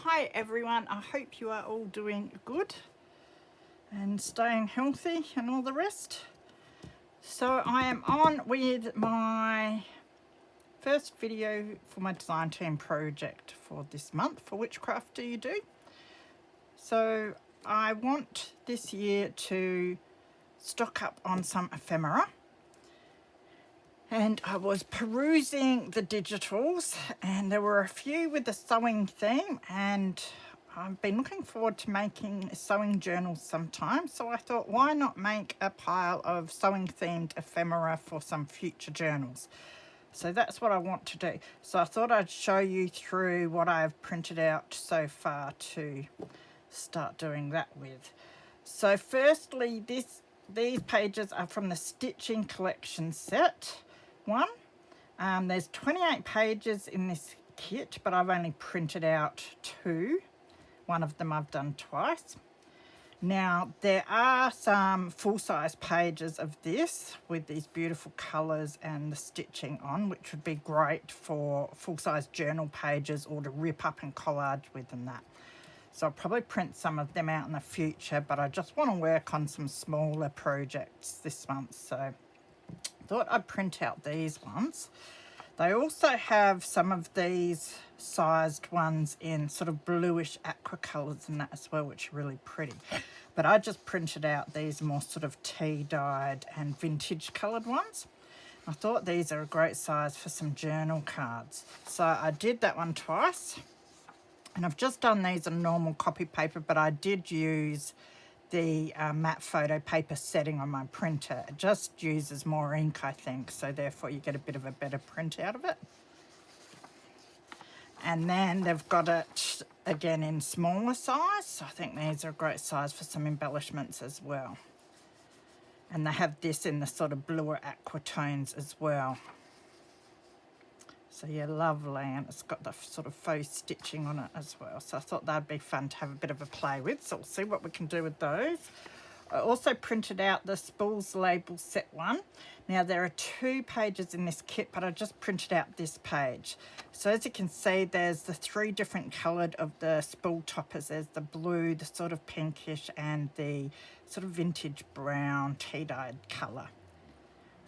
Hi everyone, I hope you are all doing good and staying healthy and all the rest. So I am on with my first video for my design team project for this month for Whichcraft Do You Do. So I want this year to stock up on some ephemera, and I was perusing the digitals and there were a few with the sewing theme, and I've been looking forward to making sewing journals sometime, so I thought, why not make a pile of sewing themed ephemera for some future journals? So that's what I want to do. So I thought I'd show you through what I've printed out so far to start doing that with. So firstly, these pages are from the Stitching Collection set one. There's 28 pages in this kit, but I've only printed out 2. One of them I've done twice. Now there are some full-size pages of this with these beautiful colours and the stitching on, which would be great for full-size journal pages or to rip up and collage with and that. So I'll probably print some of them out in the future, but I just want to work on some smaller projects this month, so I thought I'd print out these ones. They also have some of these sized ones in sort of bluish aqua colours and that as well, which are really pretty. But I just printed out these more sort of tea-dyed and vintage coloured ones. I thought these are a great size for some journal cards. So I did that one twice. And I've just done these on normal copy paper, but I did use the matte photo paper setting on my printer. It just uses more ink, I think, so therefore you get a bit of a better print out of it. And then they've got it again in smaller size, so I think these are a great size for some embellishments as well. And they have this in the sort of bluer aqua tones as well. So yeah, lovely, and it's got the sort of faux stitching on it as well. So I thought that'd be fun to have a bit of a play with. So we'll see what we can do with those. I also printed out the Spools Label Set 1. Now there are 2 pages in this kit, but I just printed out this page. So as you can see, there's the 3 different coloured of the spool toppers. There's the blue, the sort of pinkish, and the sort of vintage brown tea-dyed colour.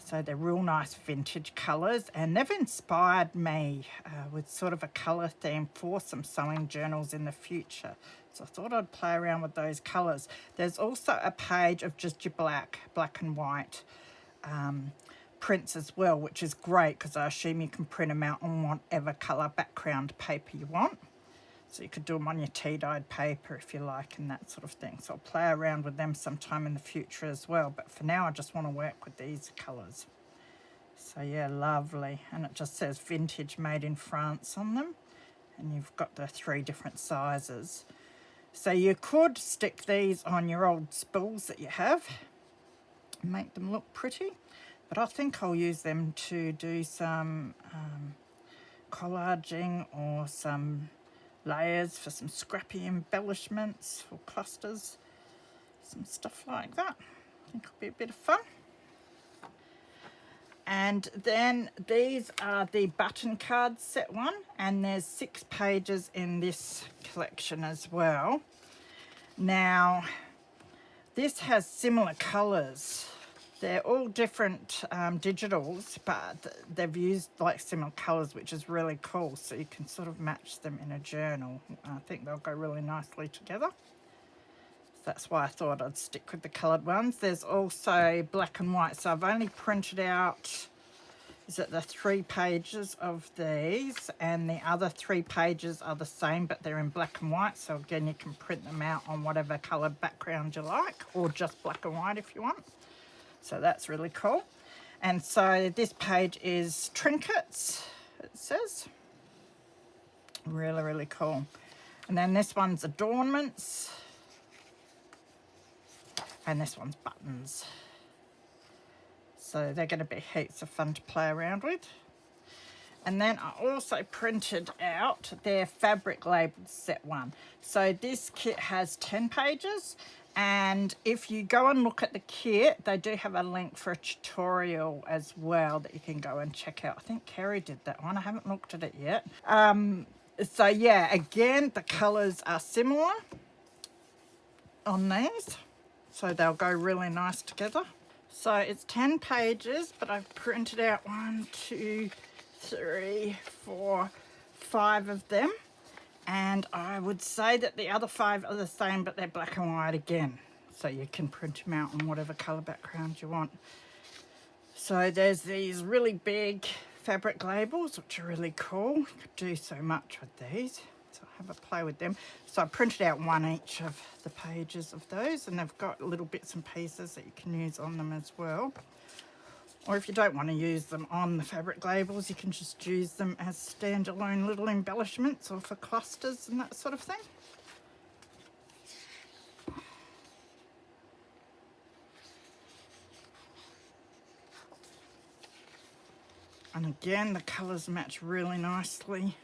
So they're real nice vintage colours, and they've inspired me with sort of a colour theme for some sewing journals in the future. So I thought I'd play around with those colours. There's also a page of just your black and white prints as well, which is great because I assume you can print them out on whatever colour background paper you want. So you could do them on your tea-dyed paper if you like and that sort of thing. So I'll play around with them sometime in the future as well. But for now, I just want to work with these colours. So yeah, lovely. And it just says vintage made in France on them. And you've got the 3 different sizes. So you could stick these on your old spools that you have and make them look pretty. But I think I'll use them to do some collaging or some layers for some scrappy embellishments or clusters, some stuff like that. I think it'll be a bit of fun. And then these are the button cards set 1, and there's 6 pages in this collection as well. Now this has similar colours. They're all different digitals, but they've used like similar colours, which is really cool. So you can sort of match them in a journal. I think they'll go really nicely together. So that's why I thought I'd stick with the coloured ones. There's also black and white. So I've only printed out, is it the 3 pages of these, and the other 3 pages are the same, but they're in black and white. So again, you can print them out on whatever coloured background you like, or just black and white if you want. So that's really cool. And so this page is trinkets, it says. Really, really cool. And then this one's adornments. And this one's buttons. So they're going to be heaps of fun to play around with. And then I also printed out their fabric label set 1. So this kit has 10 pages. And if you go and look at the kit, they do have a link for a tutorial as well that you can go and check out. I think Kerry did that one. I haven't looked at it yet. So yeah, again, the colours are similar on these, so they'll go really nice together. So it's 10 pages, but I've printed out 1, 2, 3, 4, 5 of them. And I would say that the other 5 are the same, but they're black and white again. So you can print them out on whatever colour background you want. So there's these really big fabric labels, which are really cool. You could do so much with these. So I have a play with them. So I printed out 1 each of the pages of those, and they've got little bits and pieces that you can use on them as well. Or if you don't want to use them on the fabric labels, you can just use them as standalone little embellishments or for clusters and that sort of thing. And again, the colours match really nicely,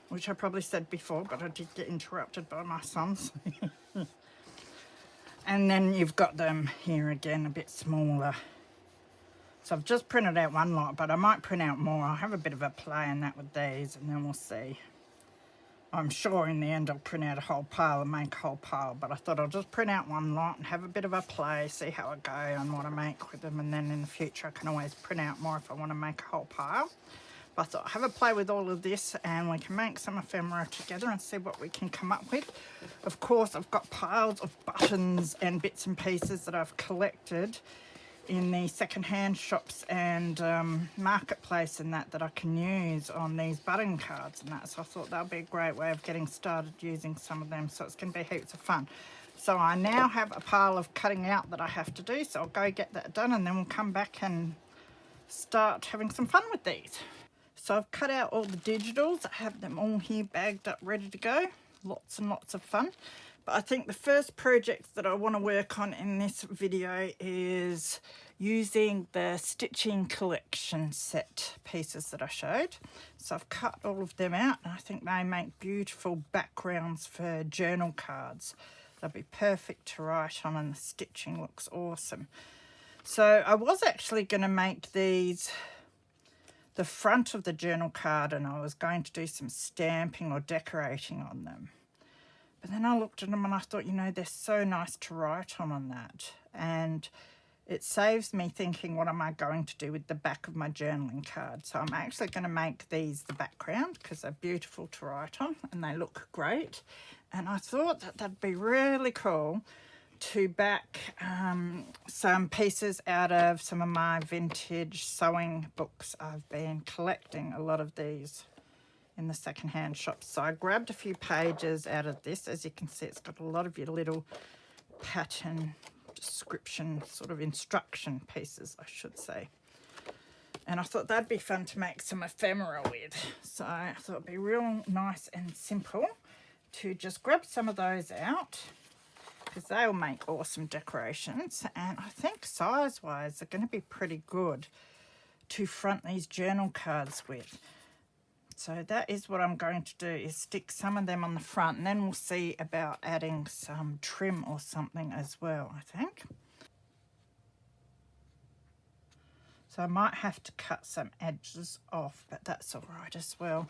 which I probably said before, but I did get interrupted by my sons. And then you've got them here again, a bit smaller. So I've just printed out 1 lot, but I might print out more. I'll have a bit of a play in that with these, and then we'll see. I'm sure in the end I'll print out a whole pile and make a whole pile, but I thought I'll just print out 1 lot and have a bit of a play, see how I go and what I make with them, and then in the future I can always print out more if I want to make a whole pile. But I thought I'll have a play with all of this and we can make some ephemera together and see what we can come up with. Of course, I've got piles of buttons and bits and pieces that I've collected in the second-hand shops and marketplace and that I can use on these button cards and that. So I thought that would be a great way of getting started using some of them. So it's going to be heaps of fun. So I now have a pile of cutting out that I have to do. So I'll go get that done and then we'll come back and start having some fun with these. So I've cut out all the digitals. I have them all here bagged up, ready to go. Lots and lots of fun. But I think the first project that I want to work on in this video is using the stitching collection set pieces that I showed. So I've cut all of them out and I think they make beautiful backgrounds for journal cards. They'll be perfect to write on and the stitching looks awesome. So I was actually going to make these the front of the journal card and I was going to do some stamping or decorating on them. But then I looked at them and I thought, you know, they're so nice to write on that. And it saves me thinking, what am I going to do with the back of my journaling card? So I'm actually going to make these the background because they're beautiful to write on and they look great. And I thought that that'd be really cool to back some pieces out of some of my vintage sewing books. I've been collecting a lot of these in the second-hand shops. So I grabbed a few pages out of this. As you can see, it's got a lot of your little pattern description, sort of instruction pieces, I should say. And I thought that'd be fun to make some ephemera with. So I thought it'd be real nice and simple to just grab some of those out because they'll make awesome decorations. And I think size-wise, they're going to be pretty good to front these journal cards with. So that is what I'm going to do, is stick some of them on the front and then we'll see about adding some trim or something as well, I think. So I might have to cut some edges off, but that's all right as well.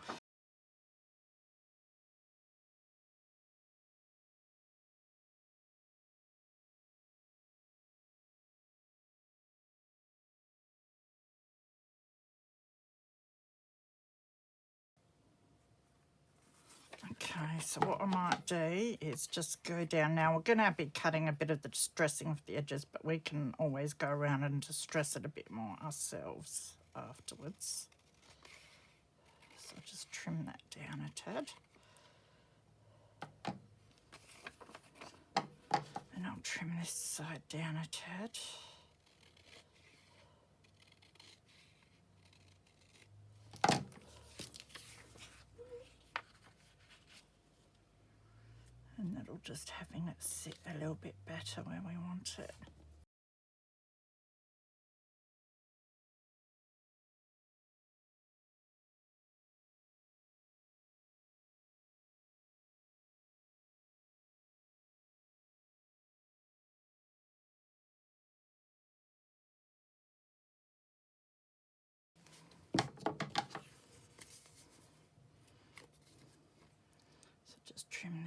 Okay, so what I might do is just go down. Now we're going to be cutting a bit of the distressing of the edges, but we can always go around and distress it a bit more ourselves afterwards. So just trim that down a tad. And I'll trim this side down a tad. And that'll just having it sit a little bit better where we want it.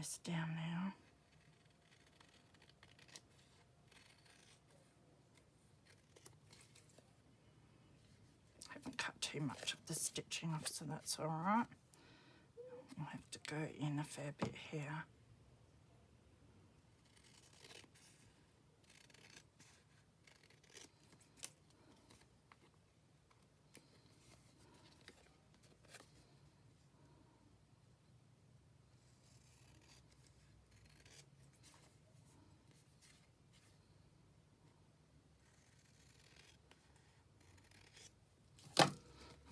this down now. I haven't cut too much of the stitching off, so that's all right. I'll have to go in a fair bit here.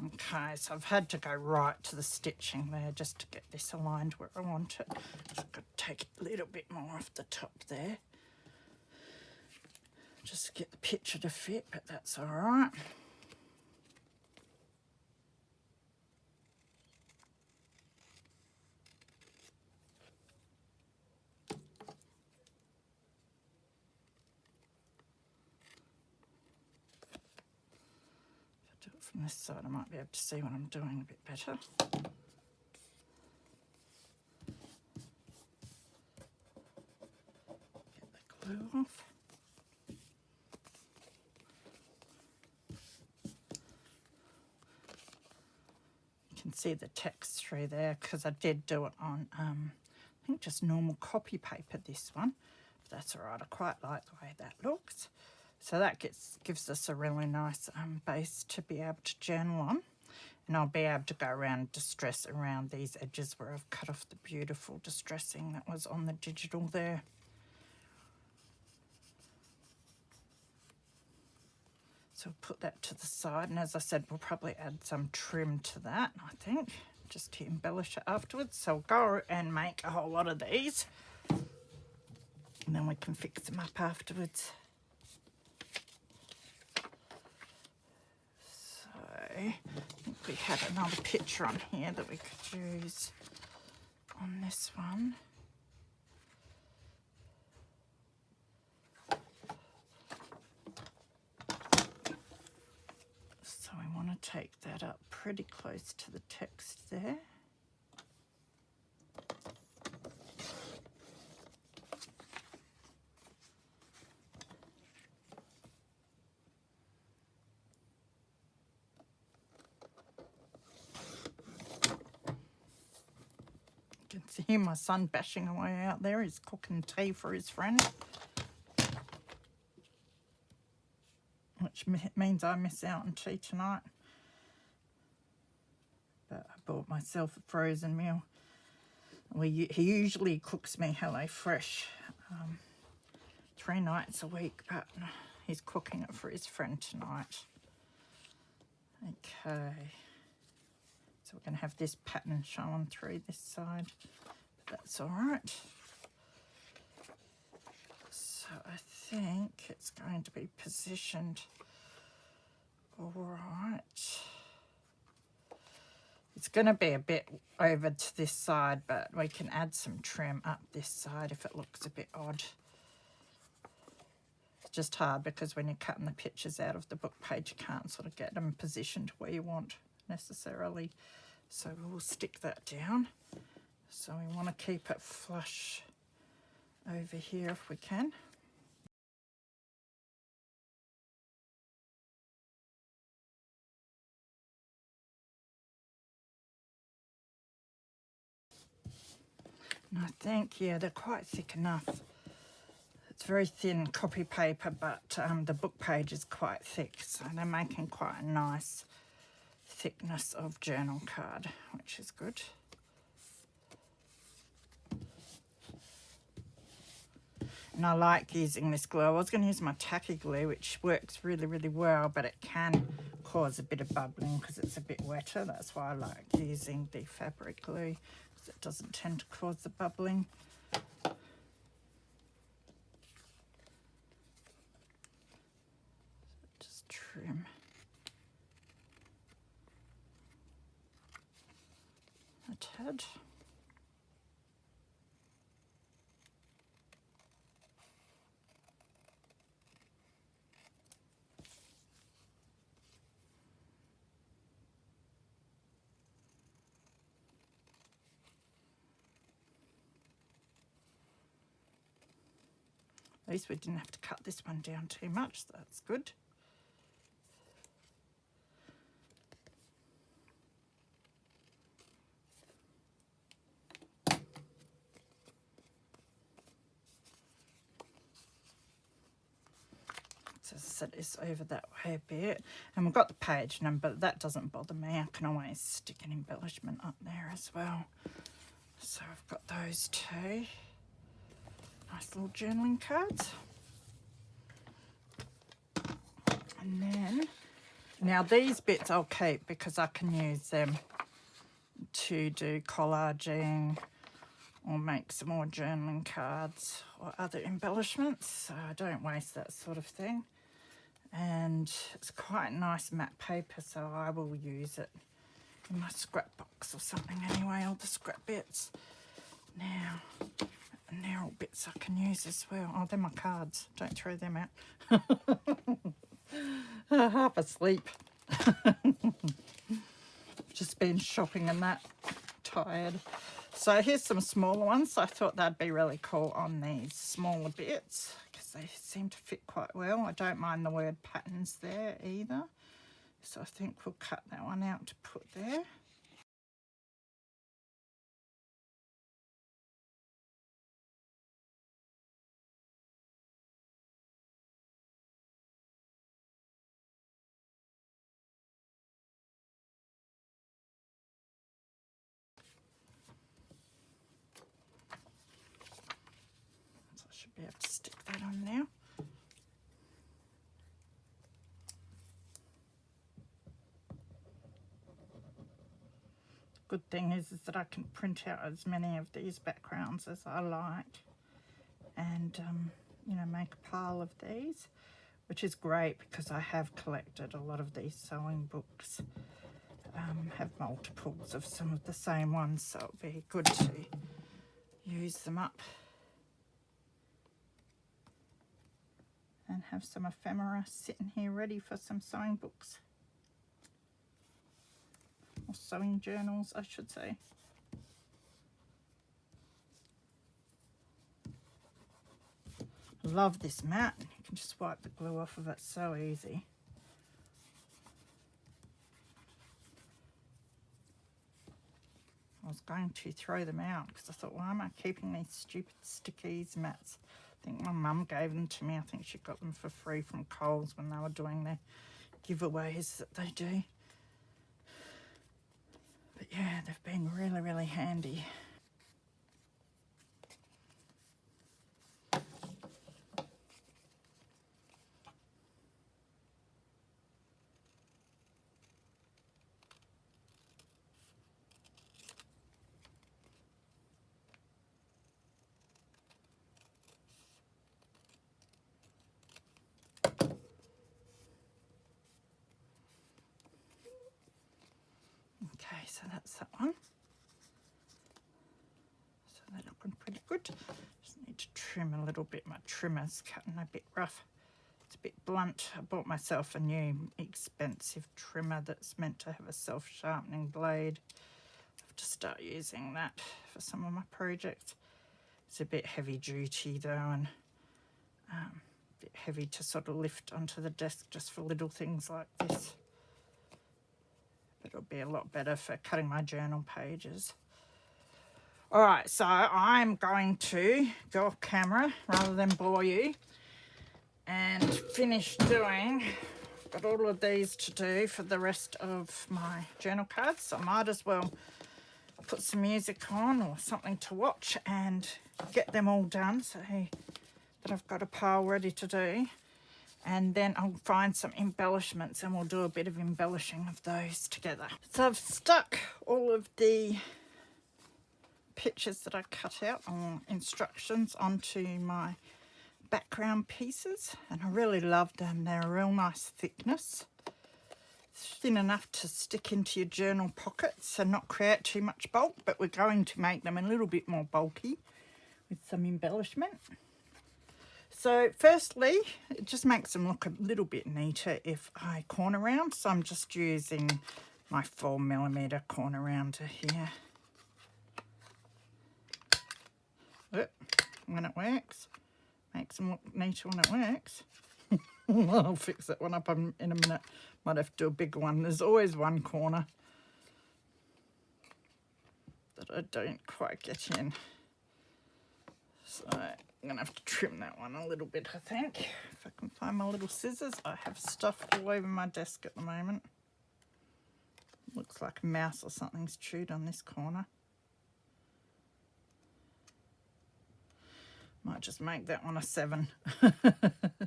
Okay, so I've had to go right to the stitching there just to get this aligned where I want it. I've got to take a little bit more off the top there, just to get the picture to fit, but that's all right. If I do it from this side, I might be able to see what I'm doing a bit better. Glue off. You can see the text through there because I did do it on I think just normal copy paper, this one, but that's all right. I quite like the way that looks, so that gives us a really nice base to be able to journal on, and I'll be able to go around and distress around these edges where I've cut off the beautiful distressing that was on the digital there. So we'll put that to the side, and as I said, we'll probably add some trim to that, I think, just to embellish it afterwards. So we'll go and make a whole lot of these, and then we can fix them up afterwards. So I think we had another picture on here that we could use on this one. So we want to take that up pretty close to the text there. You can see my son bashing away out there. He's cooking tea for his friend, which means I miss out on tea tonight. But I bought myself a frozen meal. He usually cooks me Hello Fresh 3 nights a week, but he's cooking it for his friend tonight. Okay, so we're going to have this pattern showing through this side, but that's all right. So I think it's going to be positioned all right. It's going to be a bit over to this side, but we can add some trim up this side if it looks a bit odd. It's just hard because when you're cutting the pictures out of the book page, you can't sort of get them positioned where you want necessarily. So we'll stick that down. So we want to keep it flush over here if we can. And I think, yeah, they're quite thick enough. It's very thin copy paper, but the book page is quite thick, so they're making quite a nice thickness of journal card, which is good. And I like using this glue. I was going to use my tacky glue, which works really, really well, but it can cause a bit of bubbling because it's a bit wetter. That's why I like using the fabric glue, because it doesn't tend to cause the bubbling. Just trim a tad. At least we didn't have to cut this one down too much, so that's good. So set this over that way a bit. And we've got the page number. That doesn't bother me. I can always stick an embellishment up there as well. So I've got those two. Nice little journaling cards. And then, now these bits I'll keep because I can use them to do collaging or make some more journaling cards or other embellishments, so I don't waste that sort of thing. And it's quite nice matte paper, so I will use it in my scrap box or something anyway, all the scrap bits. Now, and they're all bits I can use as well. Oh, they're my cards, don't throw them out. Half asleep. Just been shopping and that, tired. So here's some smaller ones. I thought they'd be really cool on these smaller bits because they seem to fit quite well. I don't mind the word patterns there either. So I think we'll cut that one out to put there. So I should be able to stick that on now. Good thing is that I can print out as many of these backgrounds as I like and you know, make a pile of these, which is great because I have collected a lot of these sewing books, have multiples of some of the same ones, so it'll be good to use them up and have some ephemera sitting here ready for some sewing books. Or sewing journals, I should say. Love this mat. You can just wipe the glue off of it so easy. I was going to throw them out because I thought, why am I keeping these stupid stickies mats? I think my mum gave them to me. I think she got them for free from Coles when they were doing their giveaways that they do. But yeah, they've been really, really handy. Okay, so that's that one. So they're looking pretty good. Just need to trim a little bit. My trimmer's cutting a bit rough. It's a bit blunt. I bought myself a new expensive trimmer that's meant to have a self-sharpening blade. I have to start using that for some of my projects. It's a bit heavy duty though, and a bit heavy to sort of lift onto the desk just for little things like this. But it'll be a lot better for cutting my journal pages. All right, so I'm going to go off camera rather than bore you and finish doing. Got all of these to do for the rest of my journal cards, so I might as well put some music on or something to watch and get them all done so that I've got a pile ready to do. And then I'll find some embellishments and we'll do a bit of embellishing of those together. So I've stuck all of the pictures that I cut out or instructions onto my background pieces, and I really love them. They're a real nice thickness, thin enough to stick into your journal pockets and not create too much bulk, but we're going to make them a little bit more bulky with some embellishment. So firstly, it just makes them look a little bit neater if I corner round. So I'm just using my 4mm corner rounder here. When it works, Makes them look neater when it works. I'll fix that one up in a minute. Might have to do a bigger one. There's always one corner that I don't quite get in. So I'm going to have to trim that one a little bit, I think. If I can find my little scissors. I have stuff all over my desk at the moment. Looks like a mouse or something's chewed on this corner. Might just make that one a 7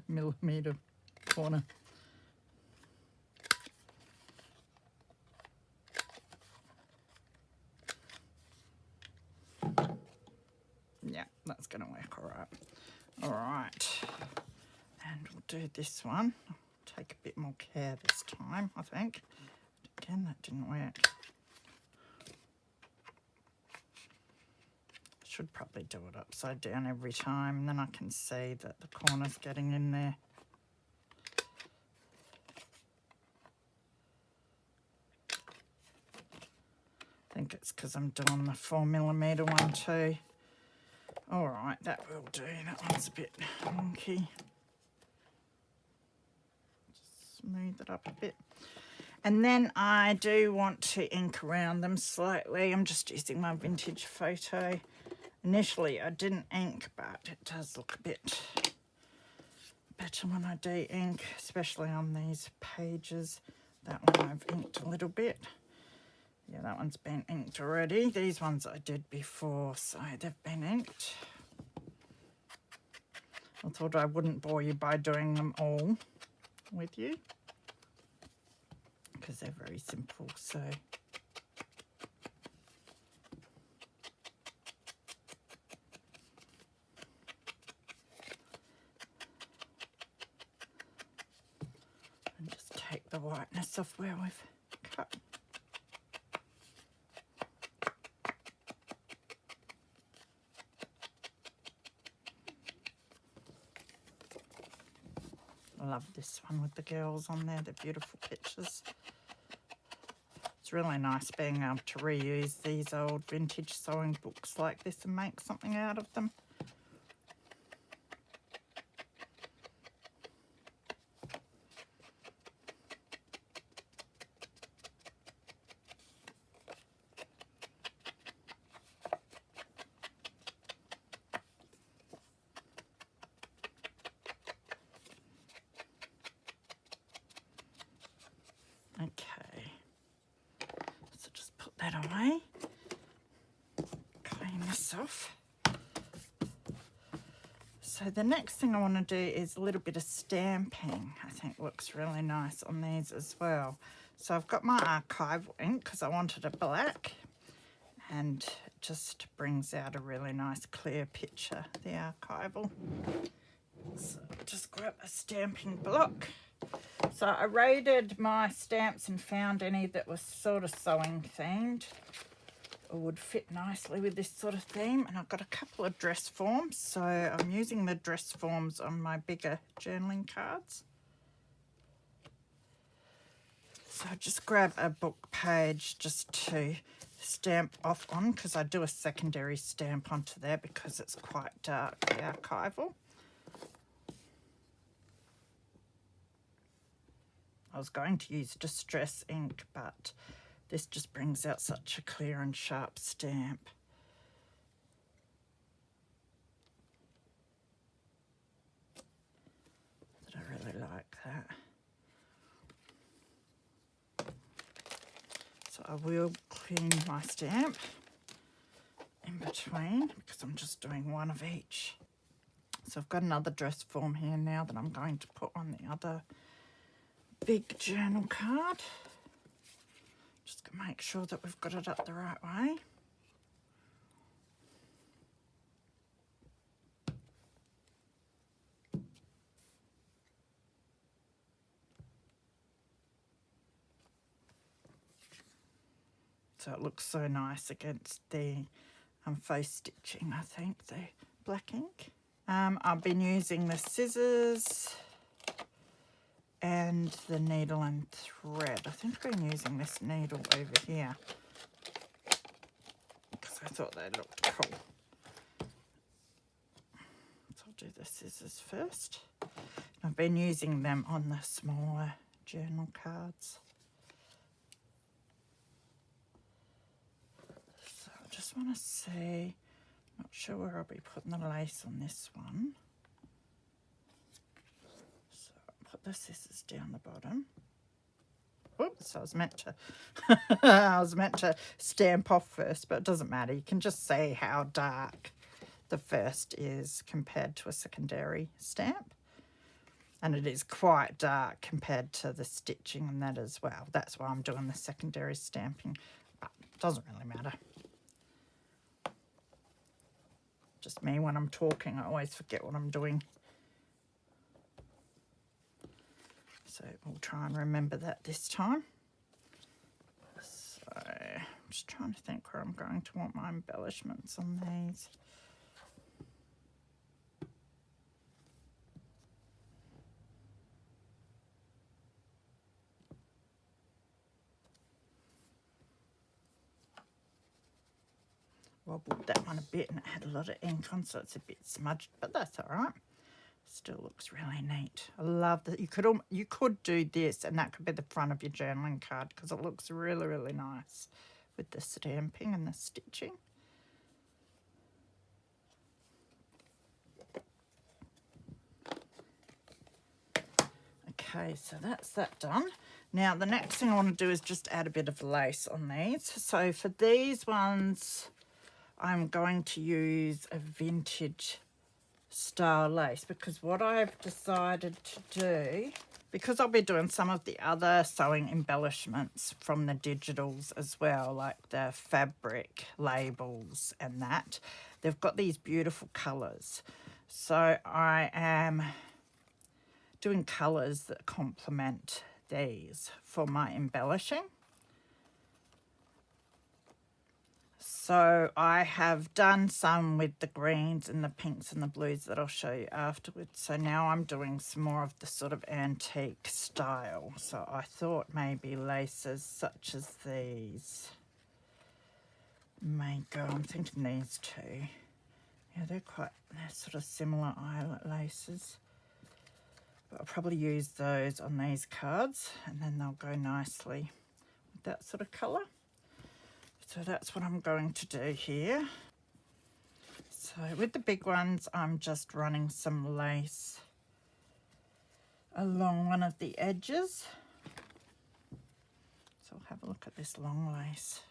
millimetre corner. Yeah, that's going to work all right. All right. And we'll do this one. I'll take a bit more care this time, I think. Again, that didn't work. Should probably do it upside down every time, and then I can see that the corner's getting in there. I think it's because I'm doing the 4mm one too. All right, that will do. That one's a bit wonky. Just smooth it up a bit. And then I do want to ink around them slightly. I'm just using my vintage photo. Initially, I didn't ink, but it does look a bit better when I do ink, especially on these pages. That one I've inked a little bit. Yeah, that one's been inked already. These ones I did before, so they've been inked. I thought I wouldn't bore you by doing them all with you, because they're very simple, so. And just take the whiteness off where we've cut. I love this one with the girls on there. They're beautiful pictures. It's really nice being able to reuse these old vintage sewing books like this and make something out of them. Okay, so just put that away, clean this off. So the next thing I want to do is a little bit of stamping. I think looks really nice on these as well. So I've got my archival ink because I wanted it black, and it just brings out a really nice clear picture, the archival. So I'll just grab a stamping block. So I raided my stamps and found any that was sort of sewing themed or would fit nicely with this sort of theme. And I've got a couple of dress forms. So I'm using the dress forms on my bigger journaling cards. So I just grab a book page just to stamp off on, because I do a secondary stamp onto there because it's quite dark, the archival. I was going to use distress ink, but this just brings out such a clear and sharp stamp. That I really like that. So I will clean my stamp in between because I'm just doing one of each. So I've got another dress form here now that I'm going to put on the other big journal card. Just gonna make sure that we've got it up the right way. So it looks so nice against the faux stitching, I think, the black ink. I've been using the scissors and the needle and thread. I think I've been using this needle over here because I thought they looked cool. So I'll do the scissors first. I've been using them on the smaller journal cards. So I just want to see, not sure where I'll be putting the lace on this one. So I'll put the scissors down the bottom. Oops, I was meant to I was meant to stamp off first, but it doesn't matter. You can just see how dark the first is compared to a secondary stamp. And it is quite dark compared to the stitching and that as well. That's why I'm doing the secondary stamping, but it doesn't really matter. Just me when I'm talking, I always forget what I'm doing. So we'll try and remember that this time. So I'm just trying to think where I'm going to want my embellishments on these. Wobbled that one a bit and it had a lot of ink on, so it's a bit smudged, but that's all right. Still looks really neat. I love that. You could do this and that could be the front of your journaling card because it looks really, really nice with the stamping and the stitching. Okay, so that's that done. Now the next thing I want to do is just add a bit of lace on these. So for these ones, I'm going to use a vintage style lace because what I've decided to do, because I'll be doing some of the other sewing embellishments from the digitals as well, like the fabric labels and that, they've got these beautiful colours. So I am doing colours that complement these for my embellishing. So I have done some with the greens and the pinks and the blues that I'll show you afterwards. So now I'm doing some more of the sort of antique style. So I thought maybe laces such as these may go. I'm thinking these two. Yeah, they're sort of similar eyelet laces. But I'll probably use those on these cards and then they'll go nicely with that sort of colour. So that's what I'm going to do here. So with the big ones, I'm just running some lace along one of the edges. So we'll have a look at this long lace.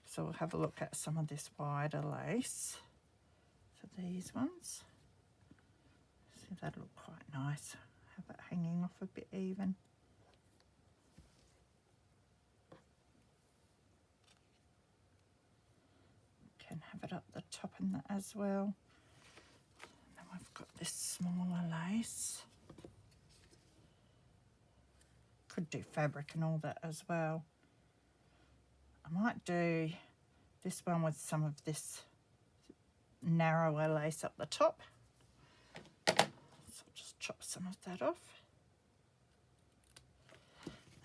So we'll have a look at some of this wider lace for these ones. See, that'll look quite nice. Have it hanging off a bit even. Can have it up the top in that as well. And then we've got this smaller lace. Could do fabric and all that as well. I might do this one with some of this narrower lace up the top. So I'll just chop some of that off.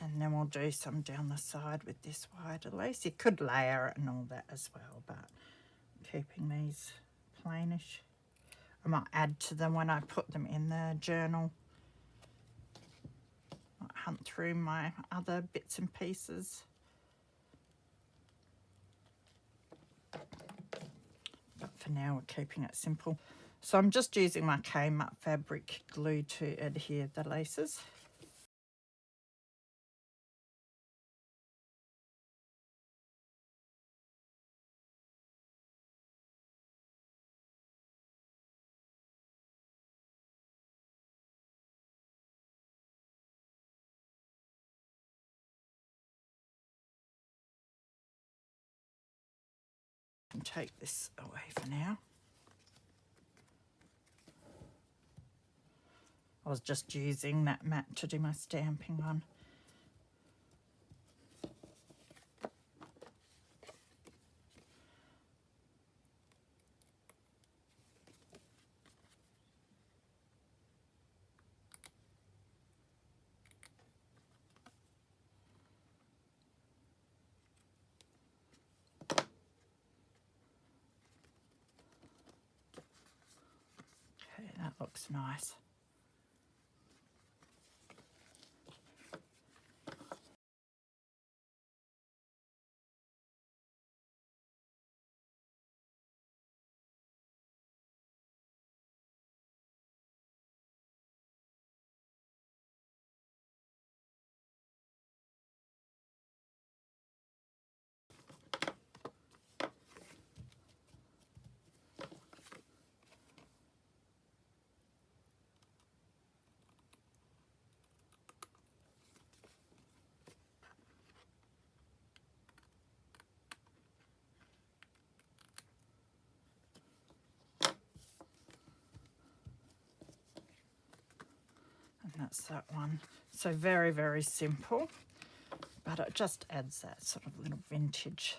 And then we'll do some down the side with this wider lace. You could layer it and all that as well, but keeping these plainish. I might add to them when I put them in the journal. Might hunt through my other bits and pieces. But for now we're keeping it simple. So I'm just using my Kmart fabric glue to adhere the laces. And take this away for now. I was just using that mat to do my stamping on. looks nice. And that's that one. So very, very simple, but it just adds that sort of little vintage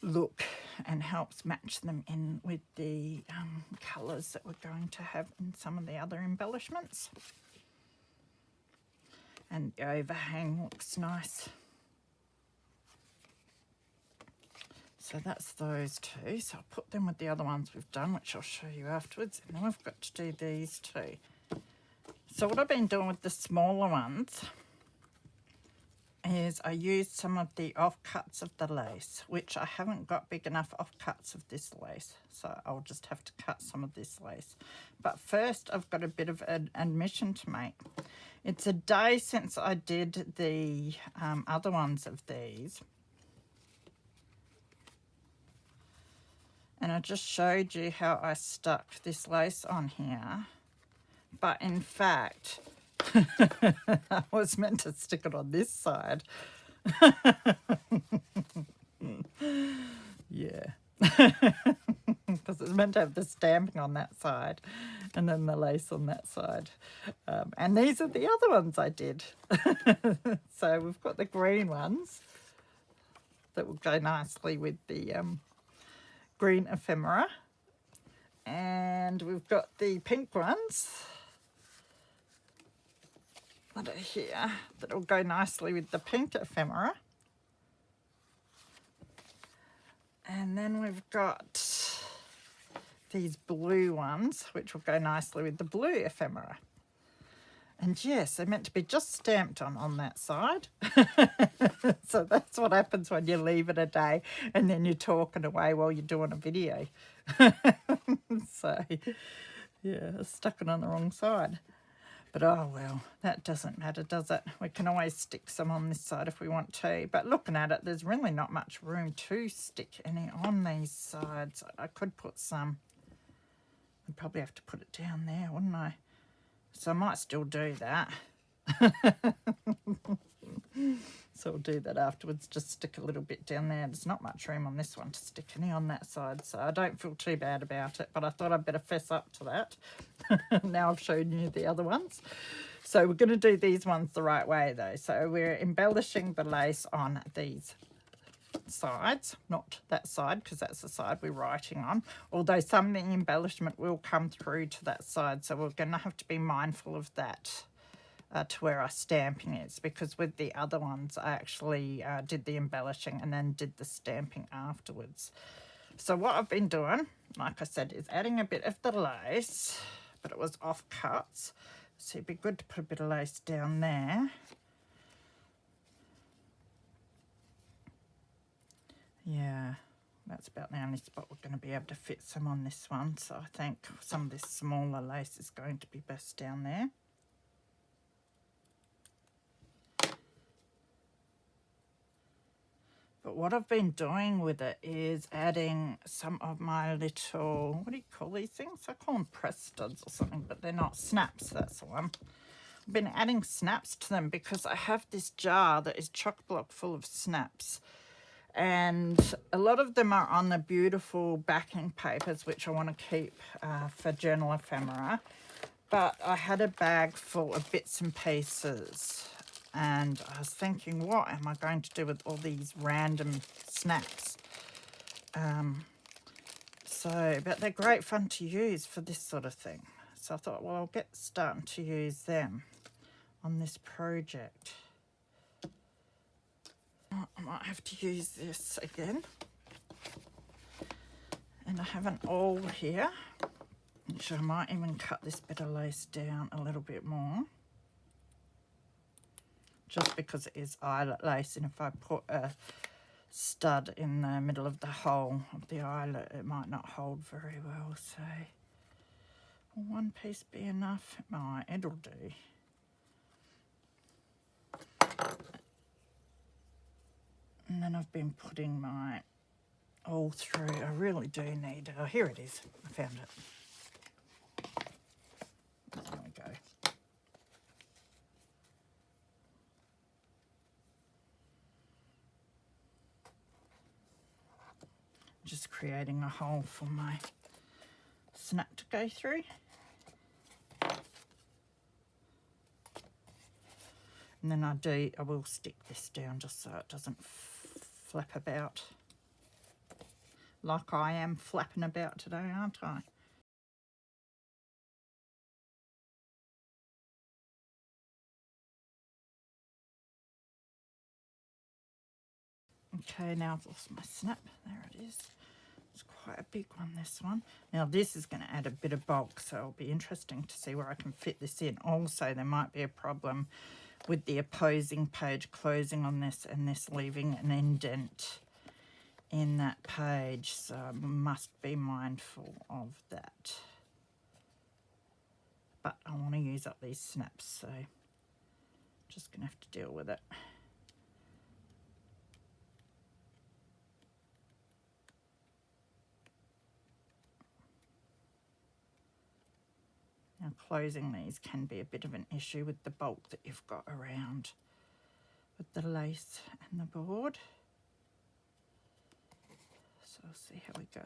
look and helps match them in with the colours that we're going to have in some of the other embellishments. And the overhang looks nice. So that's those two. So I'll put them with the other ones we've done, which I'll show you afterwards. And then we've got to do these two. So what I've been doing with the smaller ones is I used some of the offcuts of the lace, which I haven't got big enough offcuts of this lace. So I'll just have to cut some of this lace. But first I've got a bit of an admission to make. It's a day since I did the other ones of these. And I just showed you how I stuck this lace on here. But in fact, I was meant to stick it on this side. Yeah. Because it's meant to have the stamping on that side and then the lace on that side. And these are the other ones I did. So we've got the green ones that will go nicely with the green ephemera. And we've got the pink ones that are here that will go nicely with the pink ephemera. And then we've got these blue ones, which will go nicely with the blue ephemera. And yes, they're meant to be just stamped on that side. So that's what happens when you leave it a day and then you're talking away while you're doing a video. So, yeah, I stuck it on the wrong side. But oh well, that doesn't matter, does it? We can always stick some on this side if we want to. But looking at it, there's really not much room to stick any on these sides. I could put some. I'd probably have to put it down there, wouldn't I? So I might still do that. So I'll do that afterwards, just stick a little bit down there. There's not much room on this one to stick any on that side, so I don't feel too bad about it, but I thought I'd better fess up to that. Now I've shown you the other ones. So we're going to do these ones the right way though. So we're embellishing the lace on these sides, not that side, because that's the side we're writing on, although some of the embellishment will come through to that side, so we're going to have to be mindful of that to where our stamping is, because with the other ones I actually did the embellishing and then did the stamping afterwards. So what I've been doing, like I said, is adding a bit of the lace, but it was off cuts, so it'd be good to put a bit of lace down there. Yeah, that's about the only spot we're going to be able to fit some on this one. So I think some of this smaller lace is going to be best down there. But what I've been doing with it is adding some of my little, what do you call these things? I call them press studs or something, but they're not snaps, that's the one. I've been adding snaps to them because I have this jar that is chock-block full of snaps. And a lot of them are on the beautiful backing papers, which I want to keep for journal ephemera. But I had a bag full of bits and pieces. And I was thinking, what am I going to do with all these random snaps? But they're great fun to use for this sort of thing. So I thought, well, I'll get starting to use them on this project. I might have to use this again. And I have an awl here. Actually, I might even cut this bit of lace down a little bit more, just because it is eyelet lace, and if I put a stud in the middle of the hole of the eyelet, it might not hold very well. So will one piece be enough? It might, it'll do. And then I've been putting my all through. I really do need, oh, here it is, I found it. There we go. Just creating a hole for my snap to go through. And then I will stick this down just so it doesn't flap about like I am flapping about today, aren't I? Okay, now I've lost my snap. There it is. It's quite a big one, this one. Now this is going to add a bit of bulk, so it'll be interesting to see where I can fit this in. Also, there might be a problem with the opposing page closing on this and this leaving an indent in that page, so I must be mindful of that. But I want to use up these snaps, so just going to have to deal with it. Now closing these can be a bit of an issue with the bulk that you've got around with the lace and the board. So I'll see how we go.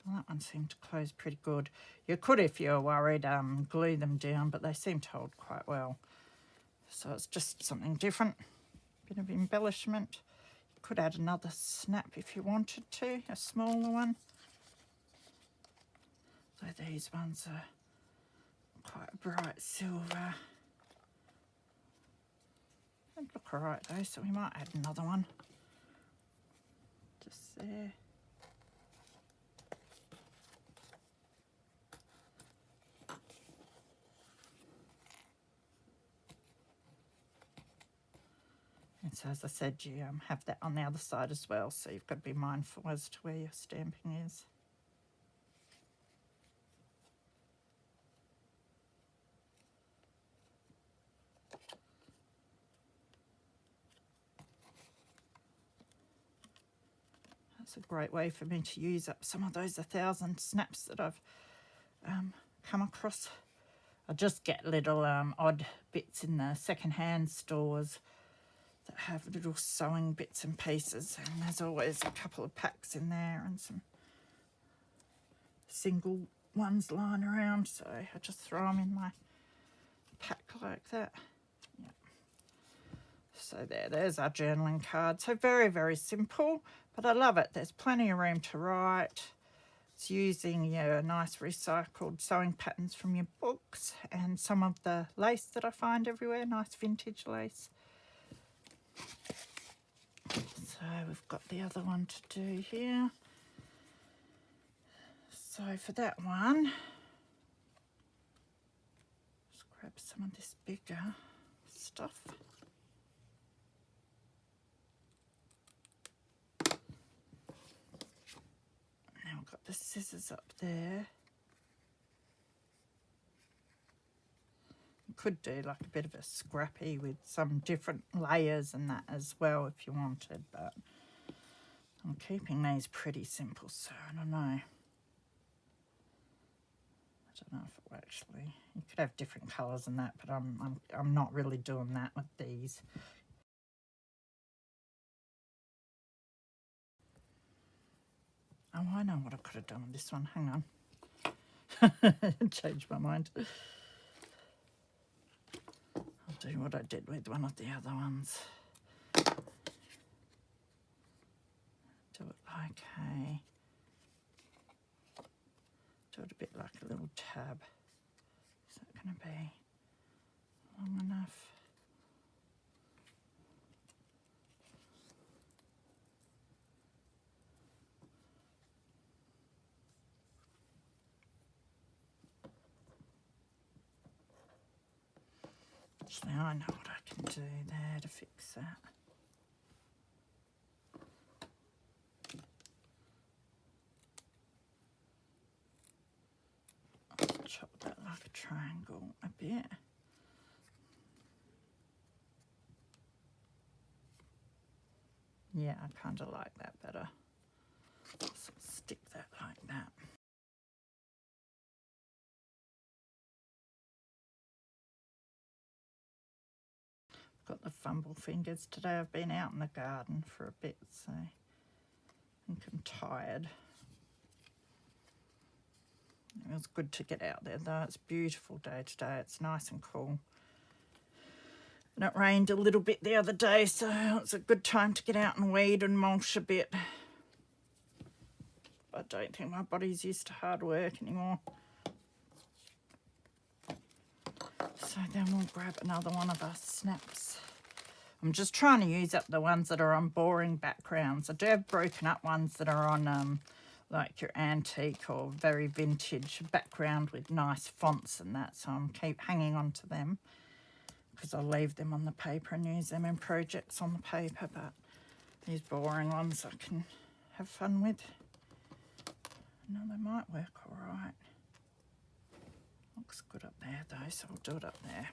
Well, that one seemed to close pretty good. You could, if you're worried, glue them down, but they seem to hold quite well. So it's just something different, bit of embellishment. You could add another snap if you wanted to, a smaller one. So these ones are quite a bright silver. They look alright though, so we might add another one. Just there. And so as I said, you have that on the other side as well, so you've got to be mindful as to where your stamping is. That's a great way for me to use up some of those 1,000 snaps that I've come across. I just get little odd bits in the second-hand stores that have little sewing bits and pieces, and there's always a couple of packs in there and some single ones lying around, so I just throw them in my pack like that. Yep. So there's our journaling card. So very, very simple, but I love it. There's plenty of room to write. It's using your nice recycled sewing patterns from your books and some of the lace that I find everywhere, nice vintage lace. So we've got the other one to do here. So for that one, let's grab some of this bigger stuff. Now we've got the scissors up there. You could do like a bit of a scrappy with some different layers and that as well if you wanted, but I'm keeping these pretty simple, so I don't know. I don't know if it will actually, you could have different colours and that, but I'm not really doing that with these. Oh, I know what I could have done with this one. Hang on. Changed my mind. I'll do what I did with one of the other ones. Do it like do it a bit like a little tab. Is that going to be long enough? Actually, I know what I can do there to fix that. I'll chop that like a triangle a bit. Yeah, I kind of like that better. So stick that like that. Got the fumble fingers today. I've been out in the garden for a bit, so I think I'm tired. It was good to get out there though. It's a beautiful day today. It's nice and cool. And it rained a little bit the other day, so it's a good time to get out and weed and mulch a bit. I don't think my body's used to hard work anymore. So then we'll grab another one of our snaps. I'm just trying to use up the ones that are on boring backgrounds. I do have broken up ones that are on like your antique or very vintage background with nice fonts and that, so I'm keep hanging on to them because I'll leave them on the paper and use them in projects on the paper, but these boring ones I can have fun with. No, they might work all right. Looks good up there though, so I'll do it up there.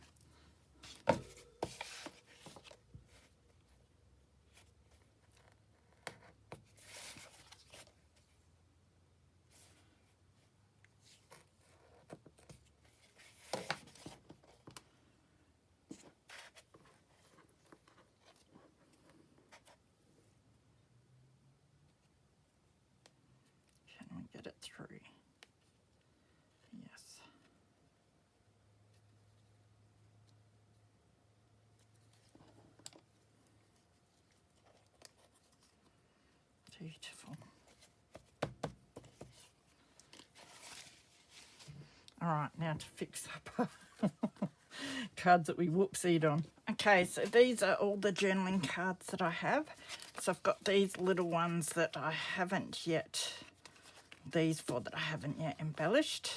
Can we get it through? Yes. Beautiful. All right, now to fix up cards that we whoopsied on. Okay, so these are all the journaling cards that I have. So I've got these little ones that I haven't yet, these four that I haven't yet embellished.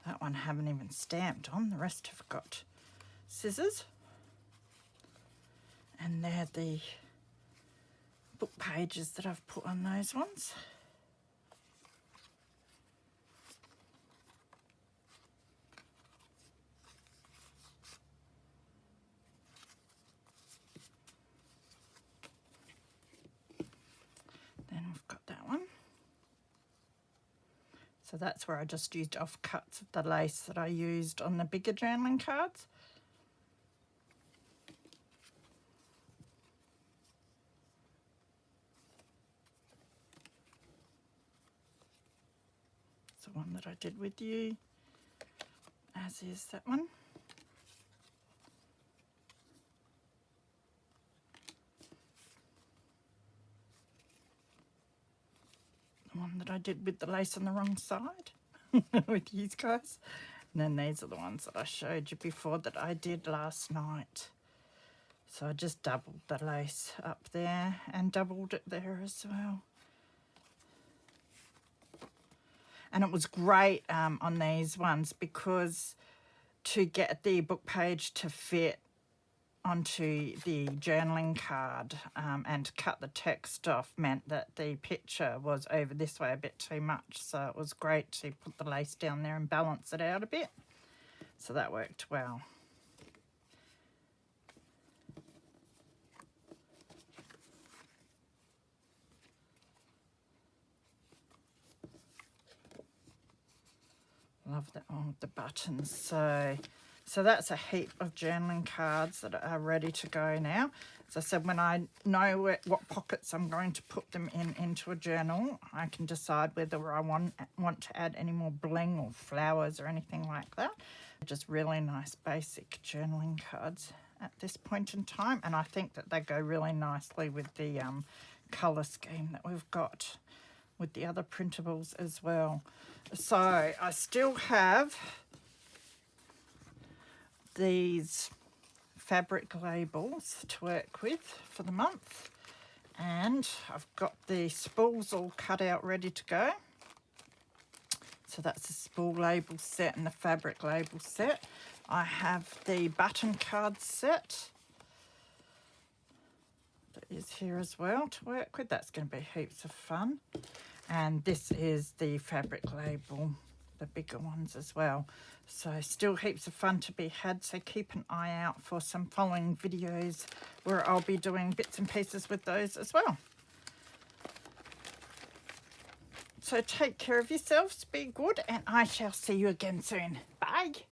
That one I haven't even stamped on. The rest have got scissors. And they're the book pages that I've put on those ones. Then we've got that one. So that's where I just used offcuts of the lace that I used on the bigger journaling cards. It's the one that I did with you, as is that one. The one that I did with the lace on the wrong side with these guys. And then these are the ones that I showed you before that I did last night. So I just doubled the lace up there and doubled it there as well. And it was great on these ones because to get the book page to fit onto the journaling card and cut the text off meant that the picture was over this way a bit too much, so it was great to put the lace down there and balance it out a bit, so that worked well. Love that one with the buttons. So that's a heap of journaling cards that are ready to go now. As I said, when I know what pockets I'm going to put them into a journal, I can decide whether I want to add any more bling or flowers or anything like that. Just really nice basic journaling cards at this point in time, and I think that they go really nicely with the colour scheme that we've got with the other printables as well. So I still have these fabric labels to work with for the month, and I've got the spools all cut out ready to go. So that's the spool label set and the fabric label set. I have the button card set that is here as well to work with. That's going to be heaps of fun. And this is the fabric label, the bigger ones as well. So still heaps of fun to be had. So keep an eye out for some following videos where I'll be doing bits and pieces with those as well. So take care of yourselves, be good, and I shall see you again soon. Bye.